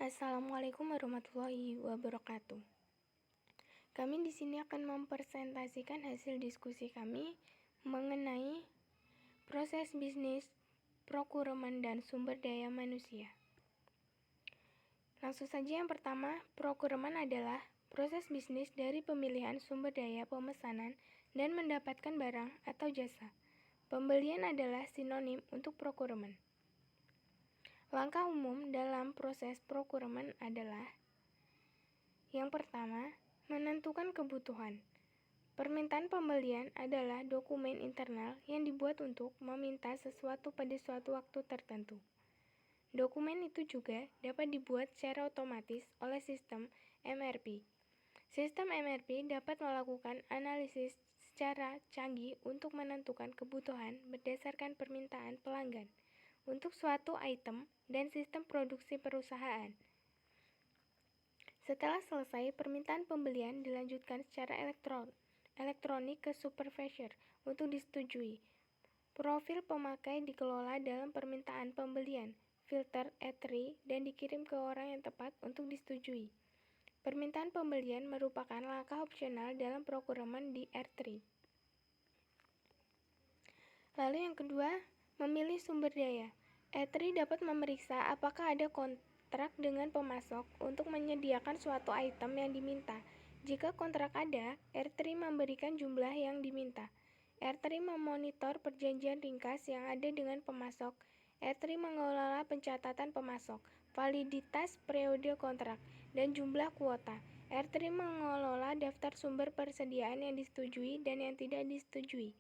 Assalamualaikum warahmatullahi wabarakatuh. Kami di sini akan mempresentasikan hasil diskusi kami mengenai proses bisnis, procurement, dan sumber daya manusia. Langsung saja yang pertama, procurement adalah proses bisnis dari pemilihan sumber daya pemesanan dan mendapatkan barang atau jasa. Pembelian adalah sinonim untuk procurement. Langkah umum dalam proses procurement adalah: yang pertama, menentukan kebutuhan. Permintaan pembelian adalah dokumen internal yang dibuat untuk meminta sesuatu pada suatu waktu tertentu. Dokumen itu juga dapat dibuat secara otomatis oleh sistem MRP. Sistem MRP dapat melakukan analisis secara canggih untuk menentukan kebutuhan berdasarkan permintaan pelanggan untuk suatu item dan sistem produksi perusahaan. Setelah selesai, permintaan pembelian dilanjutkan secara elektronik ke supervisor untuk disetujui. Profil pemakai dikelola dalam permintaan pembelian, filter R3, dan dikirim ke orang yang tepat untuk disetujui. Permintaan pembelian merupakan langkah opsional dalam procurement di R3. Lalu yang kedua, memilih sumber daya. R3 dapat memeriksa apakah ada kontrak dengan pemasok untuk menyediakan suatu item yang diminta. Jika kontrak ada, R3 memberikan jumlah yang diminta. R3 memonitor perjanjian ringkas yang ada dengan pemasok. R3 mengelola pencatatan pemasok, validitas periode kontrak, dan jumlah kuota. R3 mengelola daftar sumber persediaan yang disetujui dan yang tidak disetujui.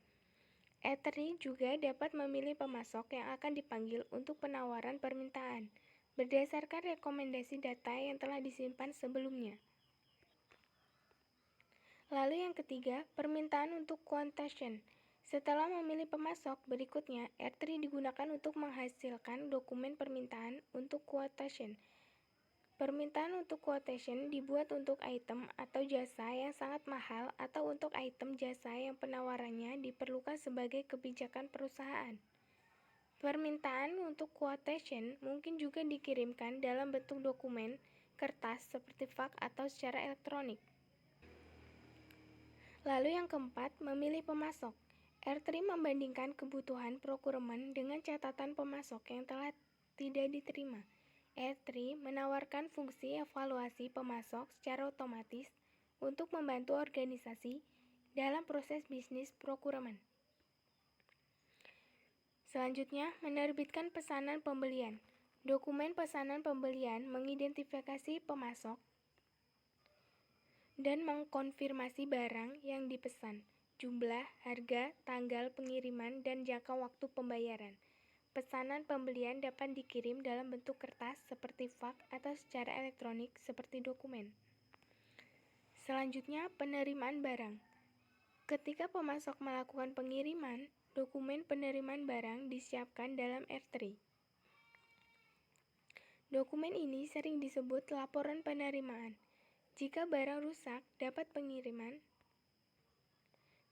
R3 juga dapat memilih pemasok yang akan dipanggil untuk penawaran permintaan, berdasarkan rekomendasi data yang telah disimpan sebelumnya. Lalu yang ketiga, permintaan untuk quotation. Setelah memilih pemasok, berikutnya R3 digunakan untuk menghasilkan dokumen permintaan untuk quotation. Permintaan untuk quotation dibuat untuk item atau jasa yang sangat mahal atau untuk item jasa yang penawarannya diperlukan sebagai kebijakan perusahaan. Permintaan untuk quotation mungkin juga dikirimkan dalam bentuk dokumen, kertas seperti fax atau secara elektronik. Lalu yang keempat, memilih pemasok. R3 membandingkan kebutuhan procurement dengan catatan pemasok yang telah tidak diterima. R3 menawarkan fungsi evaluasi pemasok secara otomatis untuk membantu organisasi dalam proses bisnis procurement. Selanjutnya, menerbitkan pesanan pembelian. Dokumen pesanan pembelian mengidentifikasi pemasok dan mengkonfirmasi barang yang dipesan, jumlah, harga, tanggal pengiriman, dan jangka waktu pembayaran. Pesanan pembelian dapat dikirim dalam bentuk kertas seperti fax atau secara elektronik seperti dokumen. Selanjutnya, penerimaan barang. Ketika pemasok melakukan pengiriman, dokumen penerimaan barang disiapkan dalam R3. Dokumen ini sering disebut laporan penerimaan. Jika barang rusak, pengiriman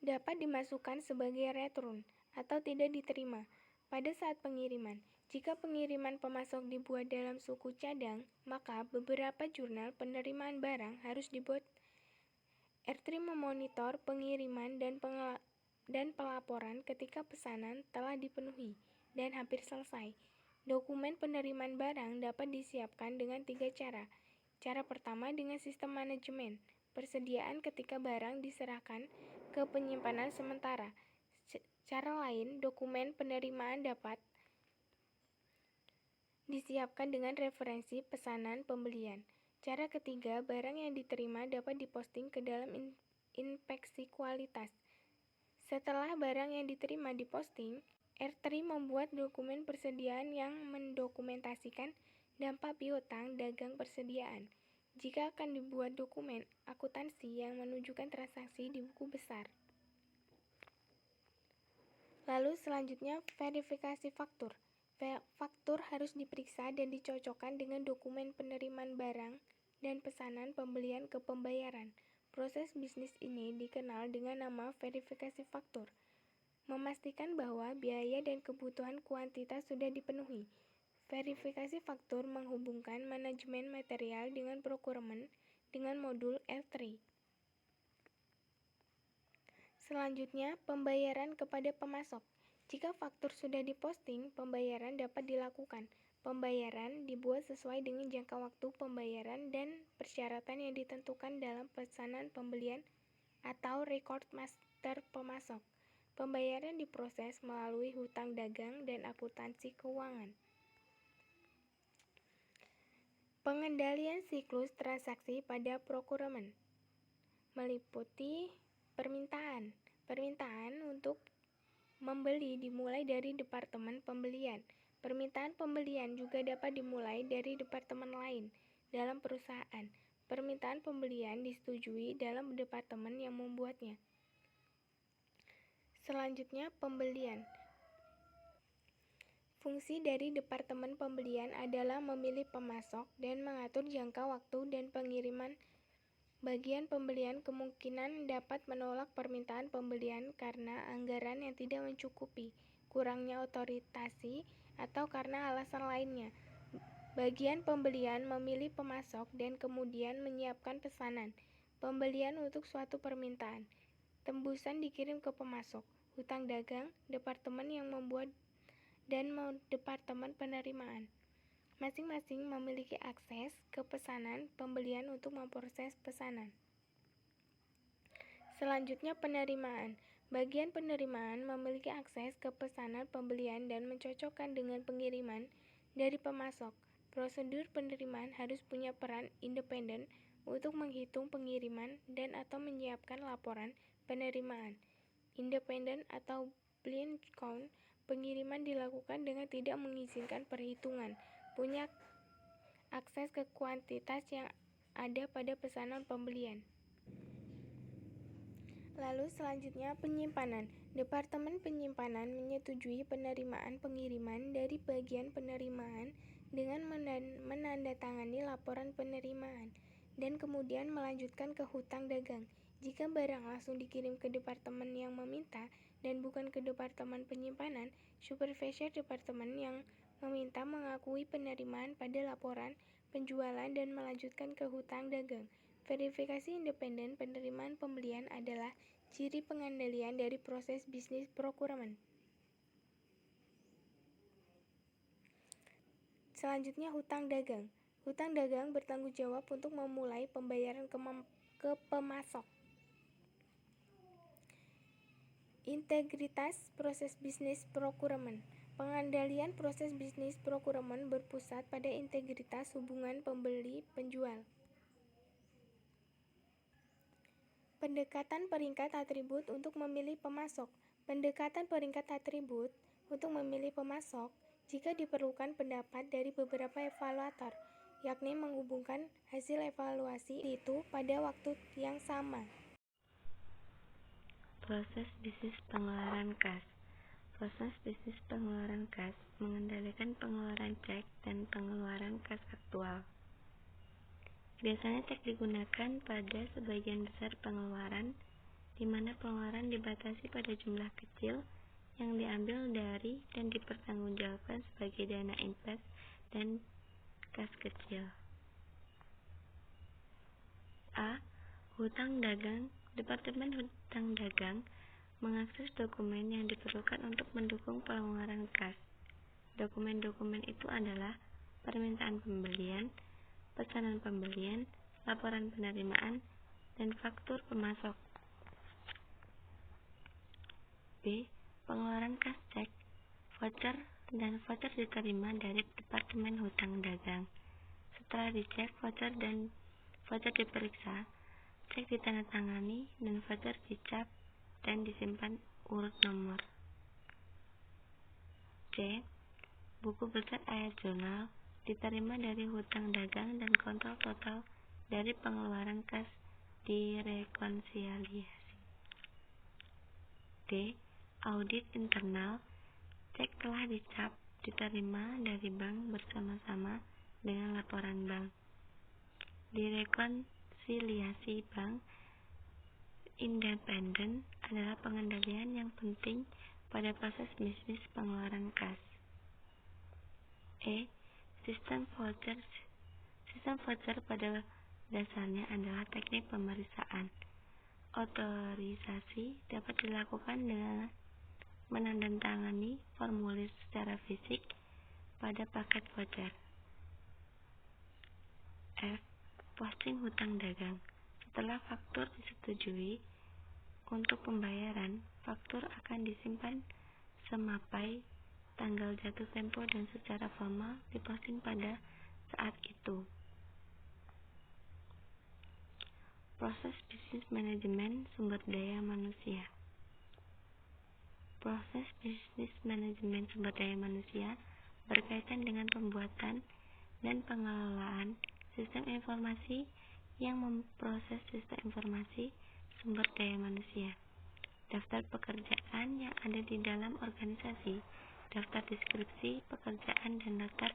dapat dimasukkan sebagai return atau tidak diterima pada saat pengiriman. Jika pengiriman pemasok dibuat dalam suku cadang, maka beberapa jurnal penerimaan barang harus dibuat. R3 memonitor pengiriman dan pelaporan ketika pesanan telah dipenuhi dan hampir selesai. Dokumen penerimaan barang dapat disiapkan dengan 3 cara. Cara pertama dengan sistem manajemen persediaan ketika barang diserahkan ke penyimpanan sementara. Cara lain, dokumen penerimaan dapat disiapkan dengan referensi pesanan pembelian. Cara ketiga, barang yang diterima dapat diposting ke dalam inspeksi kualitas. Setelah barang yang diterima diposting, R3 membuat dokumen persediaan yang mendokumentasikan dampak piutang dagang persediaan. Jika akan dibuat dokumen akuntansi yang menunjukkan transaksi di buku besar. Lalu selanjutnya verifikasi faktur. Faktur harus diperiksa dan dicocokkan dengan dokumen penerimaan barang dan pesanan pembelian ke pembayaran. Proses bisnis ini dikenal dengan nama verifikasi faktur. Memastikan bahwa biaya dan kebutuhan kuantitas sudah dipenuhi. Verifikasi faktur menghubungkan manajemen material dengan procurement dengan modul F3. Selanjutnya, pembayaran kepada pemasok. Jika faktur sudah diposting, pembayaran dapat dilakukan. Pembayaran dibuat sesuai dengan jangka waktu pembayaran dan persyaratan yang ditentukan dalam pesanan pembelian atau record master pemasok. Pembayaran diproses melalui hutang dagang dan akuntansi keuangan. Pengendalian siklus transaksi pada procurement meliputi permintaan. Permintaan untuk membeli dimulai dari departemen pembelian. Permintaan pembelian juga dapat dimulai dari departemen lain dalam perusahaan. Permintaan pembelian disetujui dalam departemen yang membuatnya. Selanjutnya, pembelian. Fungsi dari departemen pembelian adalah memilih pemasok dan mengatur jangka waktu dan pengiriman. Bagian pembelian kemungkinan dapat menolak permintaan pembelian karena anggaran yang tidak mencukupi, kurangnya otorisasi, atau karena alasan lainnya. Bagian pembelian memilih pemasok dan kemudian menyiapkan pesanan pembelian untuk suatu permintaan. Tembusan dikirim ke pemasok, hutang dagang, departemen yang membuat, dan departemen penerimaan. Masing-masing memiliki akses ke pesanan pembelian untuk memproses pesanan. Selanjutnya, penerimaan. Bagian penerimaan memiliki akses ke pesanan pembelian dan mencocokkan dengan pengiriman dari pemasok. Prosedur penerimaan harus punya peran independen untuk menghitung pengiriman dan atau menyiapkan laporan penerimaan. Independen atau blind count, pengiriman dilakukan dengan tidak mengizinkan perhitungan, punya akses ke kuantitas yang ada pada pesanan pembelian. Lalu selanjutnya, penyimpanan. Departemen penyimpanan menyetujui penerimaan pengiriman dari bagian penerimaan dengan menandatangani laporan penerimaan dan kemudian melanjutkan ke hutang dagang. Jika barang langsung dikirim ke departemen yang meminta dan bukan ke departemen penyimpanan, supervisor departemen yang meminta mengakui penerimaan pada laporan penjualan dan melanjutkan ke hutang dagang. Verifikasi independen penerimaan pembelian adalah ciri pengendalian dari proses bisnis procurement. Selanjutnya, hutang dagang. Hutang dagang bertanggung jawab untuk memulai pembayaran ke pemasok. Integritas proses bisnis procurement. Pengendalian proses bisnis procurement berpusat pada integritas hubungan pembeli-penjual. Pendekatan peringkat atribut untuk memilih pemasok. Pendekatan peringkat atribut untuk memilih pemasok jika diperlukan pendapat dari beberapa evaluator, yakni menghubungkan hasil evaluasi itu pada waktu yang sama. Proses bisnis pengeluaran kas. Proses bisnis pengeluaran kas mengendalikan pengeluaran cek dan pengeluaran kas aktual. Biasanya cek digunakan pada sebagian besar pengeluaran, di mana pengeluaran dibatasi pada jumlah kecil yang diambil dari dan dipertanggungjawabkan sebagai dana invest dan kas kecil. A. Hutang dagang. Departemen hutang dagang mengakses dokumen yang diperlukan untuk mendukung pengeluaran kas. Dokumen-dokumen itu adalah permintaan pembelian, pesanan pembelian, laporan penerimaan, dan faktur pemasok. B. Pengeluaran kas cek, voucher, dan voucher diterima dari Departemen Hutang Dagang. Setelah dicek, voucher diperiksa, cek ditandatangani, dan voucher dicap dan disimpan urut nomor. C. Buku besar ayat jurnal diterima dari hutang dagang dan kontrol total dari pengeluaran kas direkonsiliasi. D. Audit internal, cek telah dicap diterima dari bank bersama-sama dengan laporan bank. Direkonsiliasi bank independen adalah pengendalian yang penting pada proses bisnis pengeluaran kas. E. Sistem voucher pada dasarnya adalah teknik pemeriksaan. Otorisasi dapat dilakukan dengan menandatangani formulir secara fisik pada paket voucher. F. Posting hutang dagang. Setelah faktur disetujui untuk pembayaran, faktur akan disimpan sampai tanggal jatuh tempo dan secara formal diposting pada saat itu. Proses bisnis manajemen sumber daya manusia. Proses bisnis manajemen sumber daya manusia berkaitan dengan pembuatan dan pengelolaan sistem informasi yang memproses sistem informasi sumber daya manusia. Daftar pekerjaan yang ada di dalam organisasi, daftar deskripsi pekerjaan, dan daftar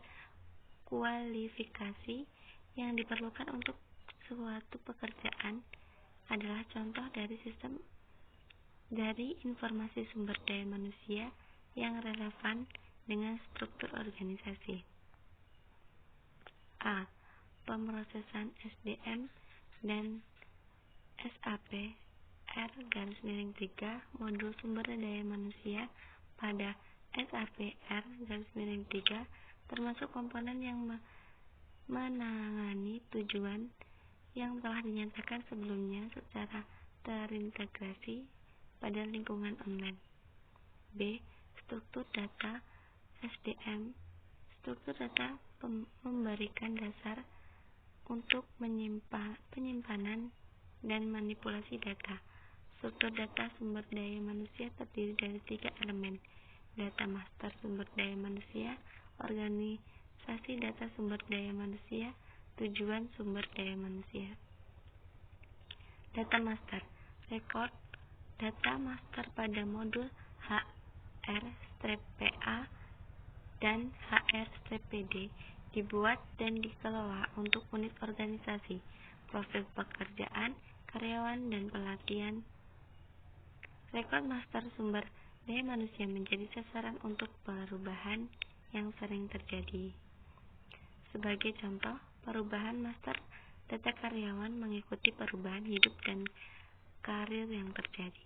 kualifikasi yang diperlukan untuk suatu pekerjaan adalah contoh dari sistem dari informasi sumber daya manusia yang relevan dengan struktur organisasi. A. Pemrosesan SDM dan SAP R-3 modul sumber daya manusia pada SAP R-3 termasuk komponen yang menangani tujuan yang telah dinyatakan sebelumnya secara terintegrasi pada lingkungan online. B. Struktur data SDM. Struktur data memberikan dasar untuk penyimpanan dan manipulasi data. Struktur data sumber daya manusia terdiri dari 3 elemen: data master sumber daya manusia, organisasi data sumber daya manusia, tujuan sumber daya manusia. Data master, rekod data master pada modul HR-PA dan HR-PD dibuat dan dikelola untuk unit organisasi, profil pekerjaan, karyawan, dan pelatihan. Rekod master sumber daya manusia menjadi sasaran untuk perubahan yang sering terjadi. Sebagai contoh, perubahan master data karyawan mengikuti perubahan hidup dan karir yang terjadi.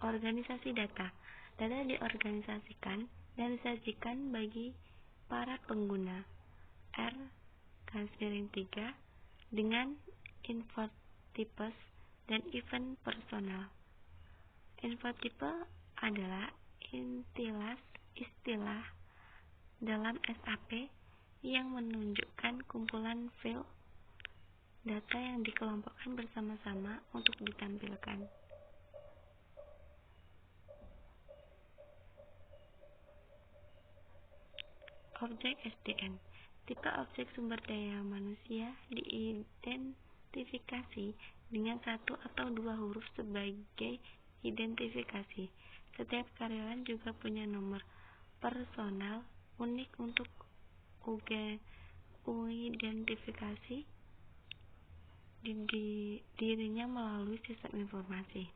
Organisasi data. Data diorganisasikan dan disajikan bagi para pengguna R-3 dengan infotipes dan event personal. Infotipe adalah istilah dalam SAP yang menunjukkan kumpulan file data yang dikelompokkan bersama-sama untuk ditampilkan. Objek SDM. Tipe objek sumber daya manusia diidentifikasi dengan 1 atau 2 huruf sebagai identifikasi. Setiap karyawan juga punya nomor personal unik untuk identifikasi dirinya melalui sistem informasi.